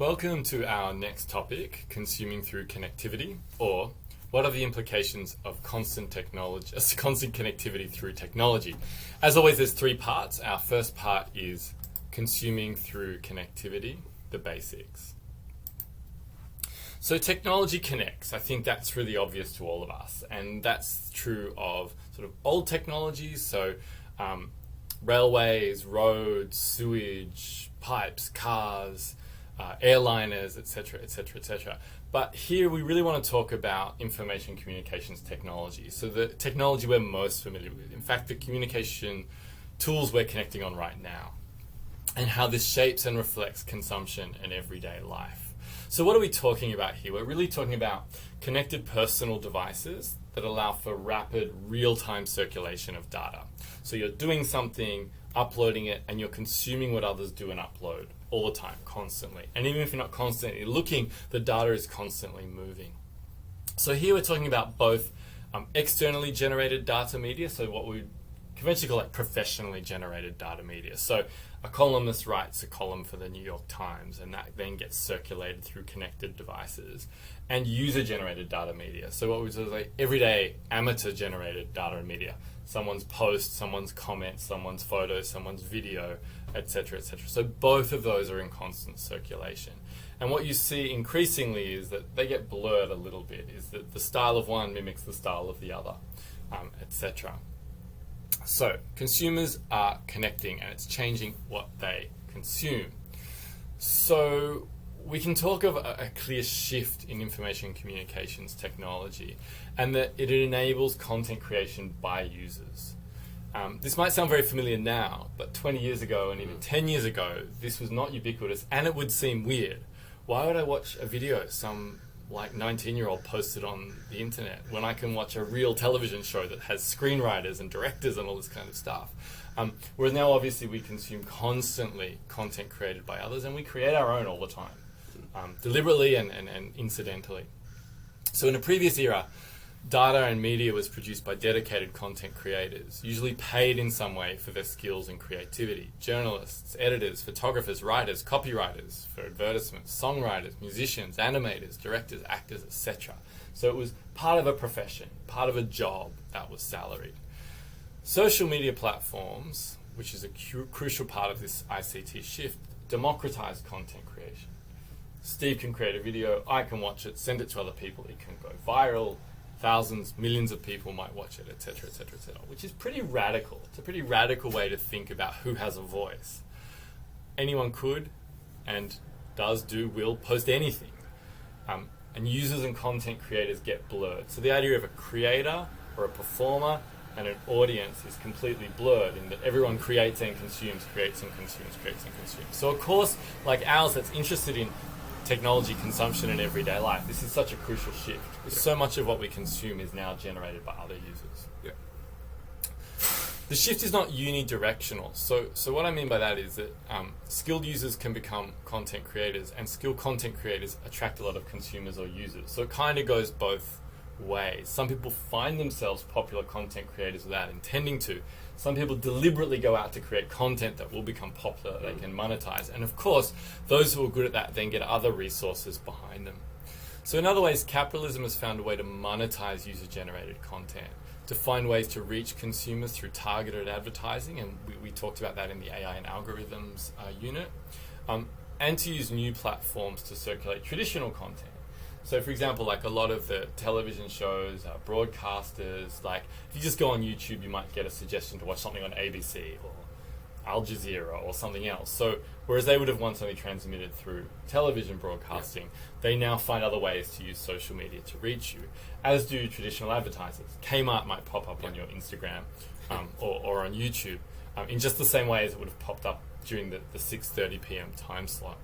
Welcome to our next topic, consuming through connectivity, or what are the implications of constant connectivity through technology? As always, there's three parts. Our first part is consuming through connectivity, the basics. So technology connects. I think that's really obvious to all of us, and that's true of sort of old technologies, so railways, roads, sewage, pipes, cars, airliners, etc., etc., etc. But here we really want to talk about information communications technology. So the technology we're most familiar with, in fact, the communication tools we're connecting on right now, and how this shapes and reflects consumption and everyday life. So what are we talking about here? We're really talking about connected personal devices that allow for rapid real-time circulation of data. So you're doing something, uploading it, and you're consuming what others do and upload all the time, constantly. And even if you're not constantly looking, the data is constantly moving. So here we're talking about both externally generated data media, so what we conventionally call like professionally generated data media. So a columnist writes a column for the New York Times, and that then gets circulated through connected devices, and user-generated data media. So what we do is like everyday amateur-generated data and media. Someone's post, someone's comment, someone's photo, someone's video, etc., etc. So both of those are in constant circulation. And what you see increasingly is that they get blurred a little bit, is that the style of one mimics the style of the other, etc. So consumers are connecting, and it's changing what they consume. So we can talk of a clear shift in information communications technology, and that it enables content creation by users. This might sound very familiar now, but 20 years ago and even 10 years ago, this was not ubiquitous, and it would seem weird. Why would I watch a video some like 19-year-old posted on the internet when I can watch a real television show that has screenwriters and directors and all this kind of stuff? Whereas now obviously we consume constantly content created by others, and we create our own all the time, deliberately and incidentally. So in a previous era, data and media was produced by dedicated content creators, usually paid in some way for their skills and creativity. Journalists, editors, photographers, writers, copywriters for advertisements, songwriters, musicians, animators, directors, actors, etc. So it was part of a profession, part of a job that was salaried. Social media platforms, which is a crucial part of this ICT shift, democratized content creation. Steve can create a video, I can watch it, send it to other people, it can go viral, thousands, millions of people might watch it, etc., etc., etc., which is pretty radical. It's a pretty radical way to think about who has a voice. Anyone could, and will post anything. And users and content creators get blurred. So the idea of a creator or a performer and an audience is completely blurred in that everyone creates and consumes, creates and consumes, creates and consumes. So a course like ours that's interested in technology consumption in everyday life, this is such a crucial shift. So much of what we consume is now generated by other users. The shift is not unidirectional. So what I mean by that is that skilled users can become content creators, and skilled content creators attract a lot of consumers or users. So it kind of goes both ways. Some people find themselves popular content creators without intending to. Some people deliberately go out to create content that will become popular, they can monetize. And of course, those who are good at that then get other resources behind them. So in other ways, capitalism has found a way to monetize user-generated content, to find ways to reach consumers through targeted advertising, and we talked about that in the AI and algorithms unit, and to use new platforms to circulate traditional content. So for example, like a lot of the television shows, broadcasters, like if you just go on YouTube, you might get a suggestion to watch something on ABC or Al Jazeera or something else. So whereas they would have once only transmitted through television broadcasting, they now find other ways to use social media to reach you, as do traditional advertisers. Kmart might pop up on your Instagram or on YouTube in just the same way as it would have popped up during the 6:30 p.m. time slot.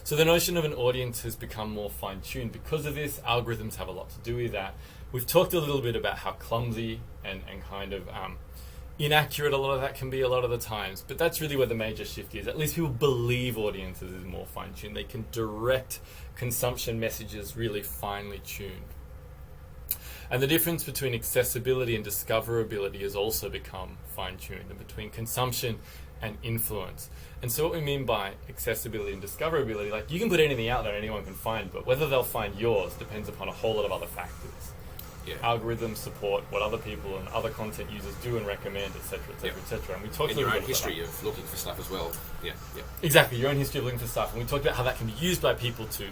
So the notion of an audience has become more fine-tuned. Because of this, algorithms have a lot to do with that. We've talked a little bit about how clumsy and kind of inaccurate a lot of that can be a lot of the times, but that's really where the major shift is. At least people believe audiences is more fine-tuned. They can direct consumption messages really finely tuned. And the difference between accessibility and discoverability has also become fine-tuned, and between consumption and influence. And so what we mean by accessibility and discoverability, like you can put anything out there anyone can find, but whether they'll find yours depends upon a whole lot of other factors. Yeah. Algorithms support what other people and other content users do and recommend, etc., etc., etc. And we talked and a your little own bit history about of looking for stuff as well. Yeah. exactly your own history of looking for stuff, and we talked about how that can be used by people to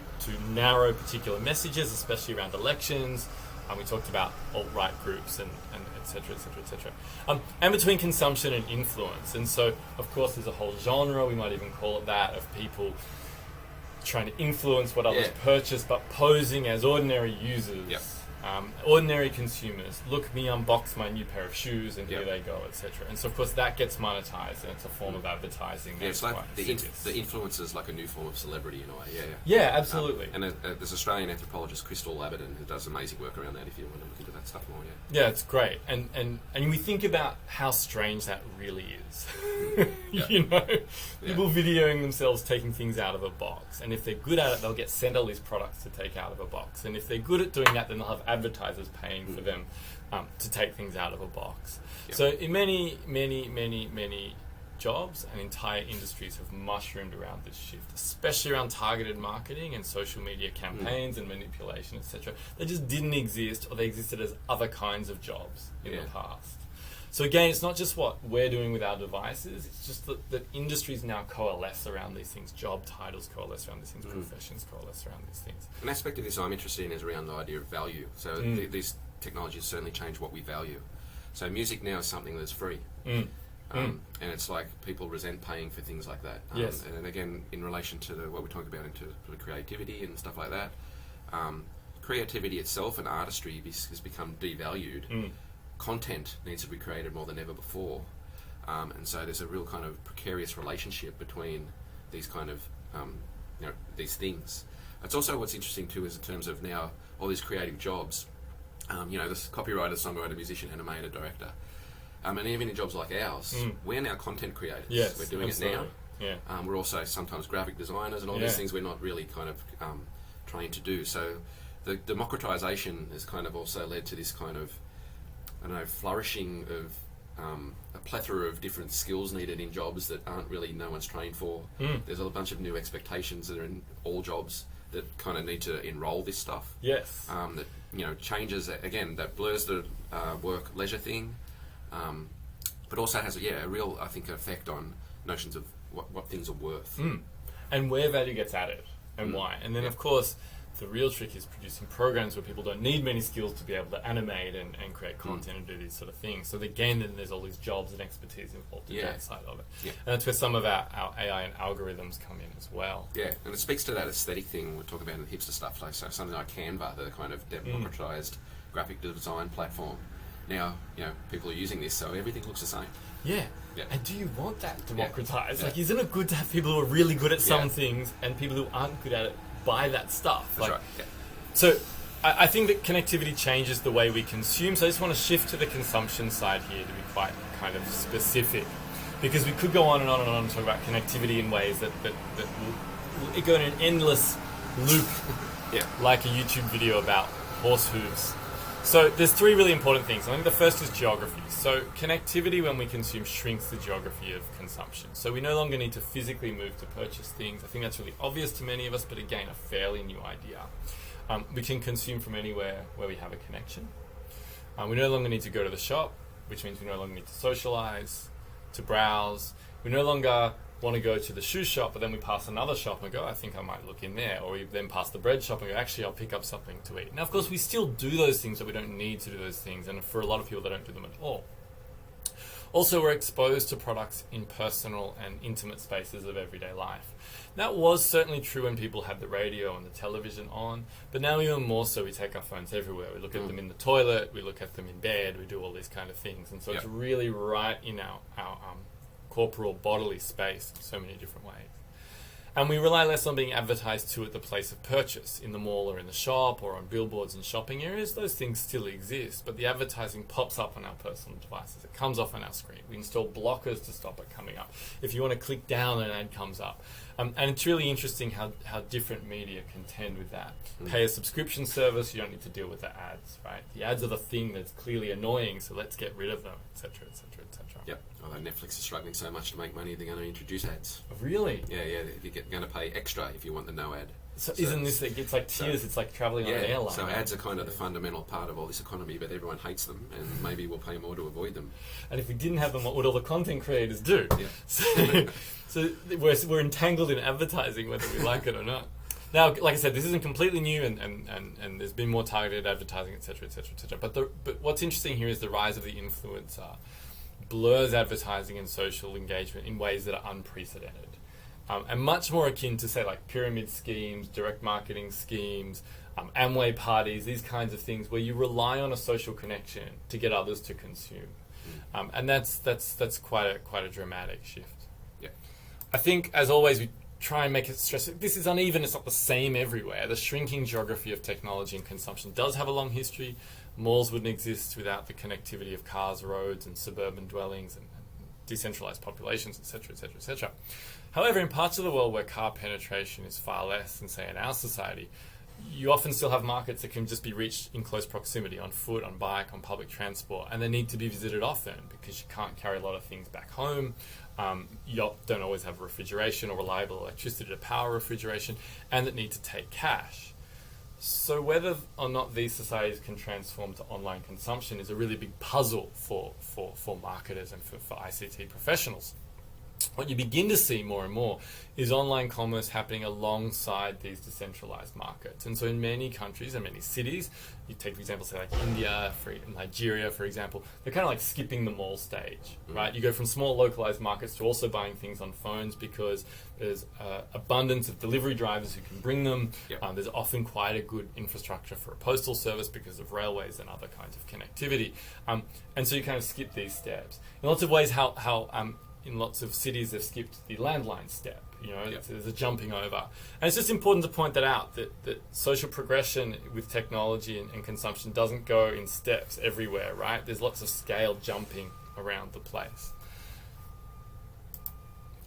narrow particular messages, especially around elections. And we talked about alt-right groups and etc., etc., etc. And between consumption and influence. And so, of course, there's a whole genre, we might even call it that, of people trying to influence what others purchase, but posing as ordinary users. Yep. Ordinary consumers. Look, me unbox my new pair of shoes, and here they go, etc. And so, of course, that gets monetized, and it's a form of advertising. Yeah, it's like the influencer is like a new form of celebrity in a way. Yeah, absolutely. And there's Australian anthropologist Crystal Labadon who does amazing work around that. If you want to look into that stuff more, yeah, it's great. And we think about how strange that really is. You know, people videoing themselves taking things out of a box, and if they're good at it, they'll get sent all these products to take out of a box. And if they're good at doing that, then they'll have advertisers paying for them to take things out of a box. Yep. So in many jobs and entire industries have mushroomed around this shift, especially around targeted marketing and social media campaigns and manipulation, etc. They just didn't exist, or they existed as other kinds of jobs in the past. So again, it's not just what we're doing with our devices, it's just that industries now coalesce around these things. Job titles coalesce around these things, professions coalesce around these things. An aspect of this I'm interested in is around the idea of value. So these technologies certainly change what we value. So music now is something that's free. And it's like people resent paying for things like that. Yes. And again, in relation to what we're talking about into creativity and stuff like that, creativity itself and artistry has become devalued. Content needs to be created more than ever before. And so there's a real kind of precarious relationship between these kind of, these things. It's also what's interesting too is in terms of now all these creative jobs, this copywriter, songwriter, musician, animator, director, and even in jobs like ours, we're now content creators. Yes, we're doing absolutely. it now. We're also sometimes graphic designers and all these things we're not really kind of trained to do. So the democratization has kind of also led to this kind of, flourishing of a plethora of different skills needed in jobs that aren't really no one's trained for. There's a bunch of new expectations that are in all jobs that kind of need to enroll this stuff. Yes. That changes again, that blurs the work leisure thing, but also has a real effect on notions of what things are worth and where value gets added and why. And then of course the real trick is producing programs where people don't need many skills to be able to animate and create content and do these sort of things. So again, then there's all these jobs and expertise involved in that side of it. And that's where some of our AI and algorithms come in as well. Yeah, and it speaks to that aesthetic thing we're talking about in the hipster stuff, like so something like Canva, the kind of democratized graphic design platform. Now, people are using this, so everything looks the same. Yeah. And do you want that democratized? Like, isn't it good to have people who are really good at some things and people who aren't good at it buy that stuff? That's right. So I think that connectivity changes the way we consume. So I just want to shift to the consumption side here to be quite kind of specific, because we could go on and on and on and talk about connectivity in ways that will go in an endless loop, like a YouTube video about horse hooves. So there's three really important things. I think the first is geography. So connectivity, when we consume, shrinks the geography of consumption. So we no longer need to physically move to purchase things. I think that's really obvious to many of us, but again, a fairly new idea. We can consume from anywhere where we have a connection. We no longer need to go to the shop, which means we no longer need to socialize, to browse. We no longer want to go to the shoe shop, but then we pass another shop and go, I think I might look in there. Or we then pass the bread shop and go, actually, I'll pick up something to eat. Now, of course, we still do those things, but we don't need to do those things. And for a lot of people, they don't do them at all. Also, we're exposed to products in personal and intimate spaces of everyday life. That was certainly true when people had the radio and the television on, but now even more so, we take our phones everywhere. We look at them in the toilet, we look at them in bed, we do all these kind of things. And so it's really right in our corporal bodily space in so many different ways. And we rely less on being advertised to at the place of purchase, in the mall or in the shop or on billboards and shopping areas. Those things still exist, but the advertising pops up on our personal devices. It comes off on our screen. We install blockers to stop it coming up. If you want to click down, an ad comes up. And it's really interesting how different media contend with that. Pay a subscription service, you don't need to deal with the ads, right? The ads are the thing that's clearly annoying, so let's get rid of them, etc., etc., etc. Yep. Although Netflix is struggling so much to make money, they're going to introduce ads. Really? Yeah. You're going to pay extra if you want the no ad. So isn't this, it's like tears, it's like travelling on an airline. So ads are kind of the fundamental part of all this economy, but everyone hates them, and maybe we'll pay more to avoid them. And if we didn't have them, what would all the content creators do? Yeah. So we're entangled in advertising, whether we like it or not. Now, like I said, this isn't completely new, and there's been more targeted advertising, etc., etc., etc. But what's interesting here is the rise of the influencer blurs advertising and social engagement in ways that are unprecedented. And much more akin to, say, like pyramid schemes, direct marketing schemes, Amway parties, these kinds of things where you rely on a social connection to get others to consume. And that's quite a dramatic shift. Yeah. I think, as always, we try and make it stress. This is uneven, it's not the same everywhere. The shrinking geography of technology and consumption does have a long history. Malls wouldn't exist without the connectivity of cars, roads, and suburban dwellings, and decentralized populations, etc., etc., etc. However, in parts of the world where car penetration is far less than, say, in our society, you often still have markets that can just be reached in close proximity, on foot, on bike, on public transport, and they need to be visited often because you can't carry a lot of things back home. You don't always have refrigeration or reliable electricity to power refrigeration, and that need to take cash. So whether or not these societies can transform to online consumption is a really big puzzle for marketers and for ICT professionals. What you begin to see more and more is online commerce happening alongside these decentralized markets. And so in many countries and many cities, you take, for example, say like India, Nigeria, for example, they're kind of like skipping the mall stage, right? You go from small localized markets to also buying things on phones because there's abundance of delivery drivers who can bring them. Yep. There's often quite a good infrastructure for a postal service because of railways and other kinds of connectivity. And so you kind of skip these steps. In lots of ways, in lots of cities, they've skipped the landline step. Yep. There's a jumping over. And it's just important to point that out, that social progression with technology and consumption doesn't go in steps everywhere, right? There's lots of scale jumping around the place.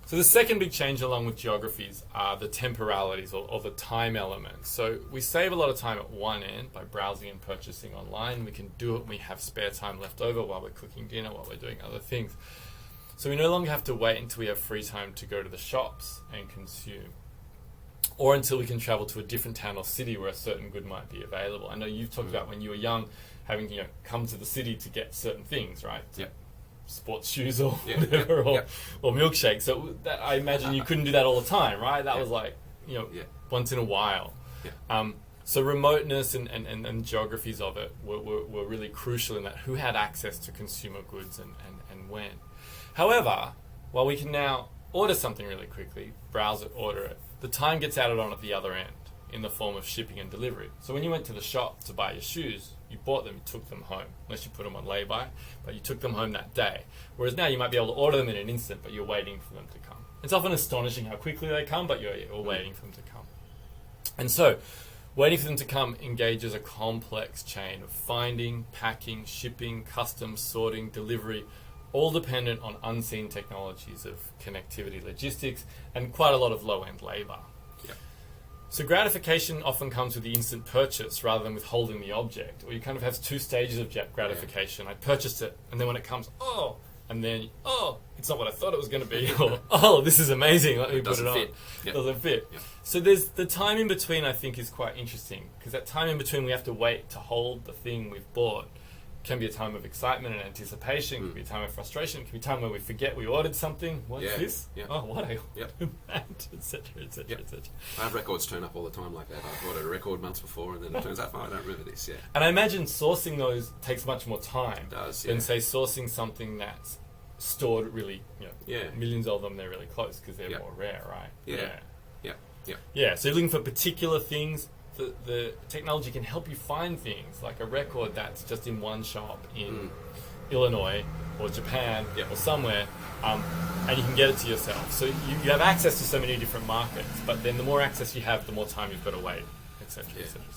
So the second big change along with geographies are the temporalities or the time elements. So we save a lot of time at one end by browsing and purchasing online. We can do it when we have spare time left over while we're cooking dinner, while we're doing other things. So we no longer have to wait until we have free time to go to the shops and consume, or until we can travel to a different town or city where a certain good might be available. I know you've talked about when you were young, having come to the city to get certain things, right? Yep. Sports shoes or whatever, or milkshakes. So that, I imagine you couldn't do that all the time, right? That was like once in a while. So remoteness and geographies of it were really crucial in that who had access to consumer goods and when. However, while we can now order something really quickly, browse it, order it, the time gets added on at the other end in the form of shipping and delivery. So when you went to the shop to buy your shoes, you bought them, you took them home, unless you put them on lay-by, but you took them home that day. Whereas now you might be able to order them in an instant, but you're waiting for them to come. It's often astonishing how quickly they come, but you're waiting for them to come. And so, waiting for them to come engages a complex chain of finding, packing, shipping, customs, sorting, delivery, all dependent on unseen technologies of connectivity, logistics, and quite a lot of low-end labour. Yep. So gratification often comes with the instant purchase rather than with holding the object. Or you kind of have two stages of gratification. I purchased it, and then when it comes, and then, it's not what I thought it was going to be. Or, this is amazing, let me put it on. Yep. Doesn't fit. Yep. So there's the time in between, I think, is quite interesting, because that time in between we have to wait to hold the thing we've bought. Can be a time of excitement and anticipation, can be a time of frustration, can be a time where we forget we ordered something. What's this? Yeah. Oh, what I Yep. ordered, etc., etc., etc. I have records turn up all the time like that. I've ordered a record months before, and then it turns out, I don't remember this. Yeah. And I imagine sourcing those takes much more time than, say, sourcing something that's stored really, millions of them, they're really close because they're more rare, right? Yeah. So you're looking for particular things. The technology can help you find things like a record that's just in one shop in Illinois or Japan or somewhere, and you can get it to yourself. So you have access to so many different markets, but then the more access you have, the more time you've got to wait, etc.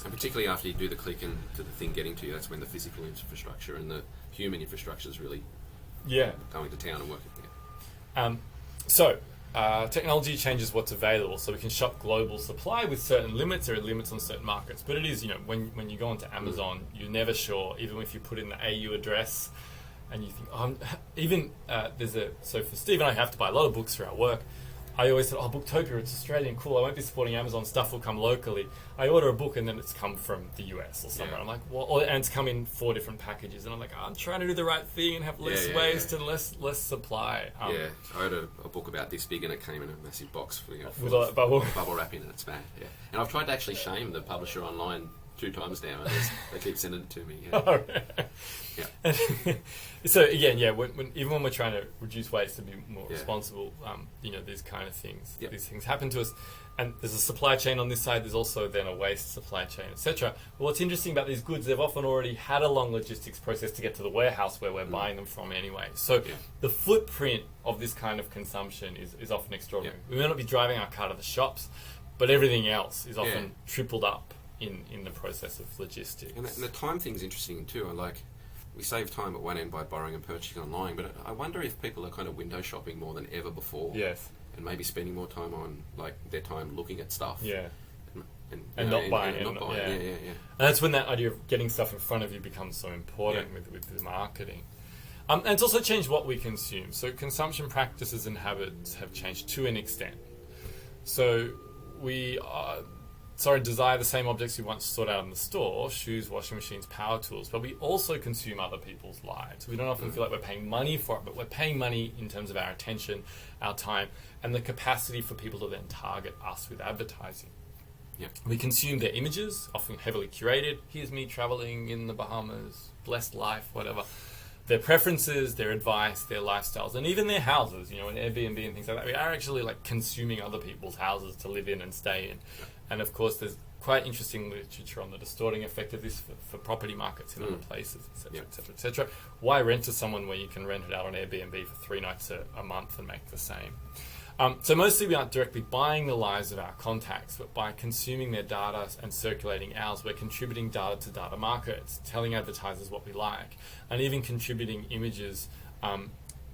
And particularly after you do the click and to the thing getting to you, that's when the physical infrastructure and the human infrastructure is really going to town and working. So technology changes what's available, so we can shop global supply with certain limits. There are limits on certain markets, but it is, when you go onto Amazon, you're never sure, even if you put in the AU address, and you think, so for Steve and I have to buy a lot of books for our work. I always thought, Booktopia, it's Australian, cool, I won't be supporting Amazon, stuff will come locally. I order a book and then it's come from the US or somewhere. I'm like, and it's come in 4 different packages, and I'm like, I'm trying to do the right thing and have less waste and less supply. I ordered a book about this big and it came in a massive box with a bubble wrapping and it's bad. Yeah. And I've tried to actually shame the publisher online 2 times now, and they keep sending it to me. So again, even when we're trying to reduce waste and be more responsible, these kind of things, these things happen to us. And there's a supply chain on this side. There's also then a waste supply chain, etc. Well, what's interesting about these goods, they've often already had a long logistics process to get to the warehouse where we're buying them from anyway. So the footprint of this kind of consumption is often extraordinary. We may not be driving our car to the shops, but everything else is often tripled up in the process of logistics. And the time thing's interesting too. We save time at one end by borrowing and purchasing online, but I wonder if people are kind of window shopping more than ever before. Yes. And maybe spending more time on their time looking at stuff. Yeah. And not buying. And that's when that idea of getting stuff in front of you becomes so important with the marketing. And it's also changed what we consume. So consumption practices and habits have changed to an extent. So we desire the same objects we once sought out in the store: shoes, washing machines, power tools. But we also consume other people's lives. We don't often feel like we're paying money for it, but we're paying money in terms of our attention, our time, and the capacity for people to then target us with advertising. Yeah. We consume their images, often heavily curated. Here's me traveling in the Bahamas, blessed life, whatever. Their preferences, their advice, their lifestyles, and even their houses, and Airbnb and things like that. We are actually consuming other people's houses to live in and stay in. And of course, there's quite interesting literature on the distorting effect of this for property markets in other places, etc., etc., etc. Why rent to someone where you can rent it out on Airbnb for 3 nights a month and make the same? So mostly we aren't directly buying the lives of our contacts, but by consuming their data and circulating ours, we're contributing data to data markets, telling advertisers what we like, and even contributing images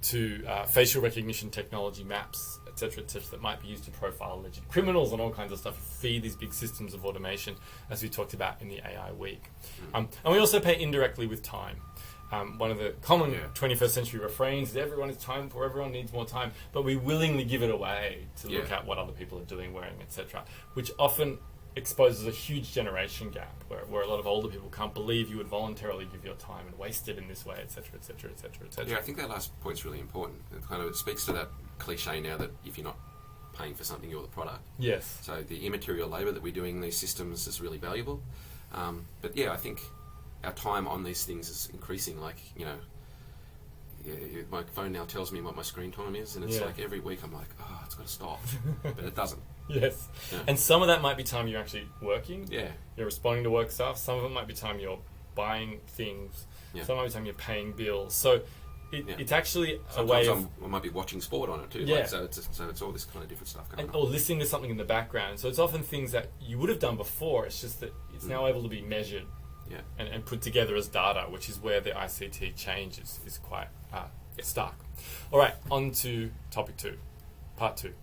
to facial recognition technology, maps, etc., that might be used to profile alleged criminals and all kinds of stuff, feed these big systems of automation, as we talked about in the AI week. And we also pay indirectly with time. One of the common 21st century refrains is everyone is time poor, everyone needs more time, but we willingly give it away to look at what other people are doing, wearing, etc., which often exposes a huge generation gap where a lot of older people can't believe you would voluntarily give your time and waste it in this way, etc., etc., etc., etc. Yeah, I think that last point's really important. It speaks to that cliche now that if you're not paying for something, you're the product. Yes. So the immaterial labour that we're doing in these systems is really valuable. But I think our time on these things is increasing. My phone now tells me what my screen time is, and it's every week I'm like, it's got to stop, but it doesn't. Yes. And some of that might be time you're actually working. Yeah. You're responding to work stuff. Some of it might be time you're buying things. Yeah. Some might be time you're paying bills. So it's actually sometimes a way of... I might be watching sport on it too. Yeah. So it's all this kind of different stuff going on. Or listening to something in the background. So it's often things that you would have done before. It's just that it's now able to be measured and put together as data, which is where the ICT change is quite stark. All right, on to topic 2, part 2.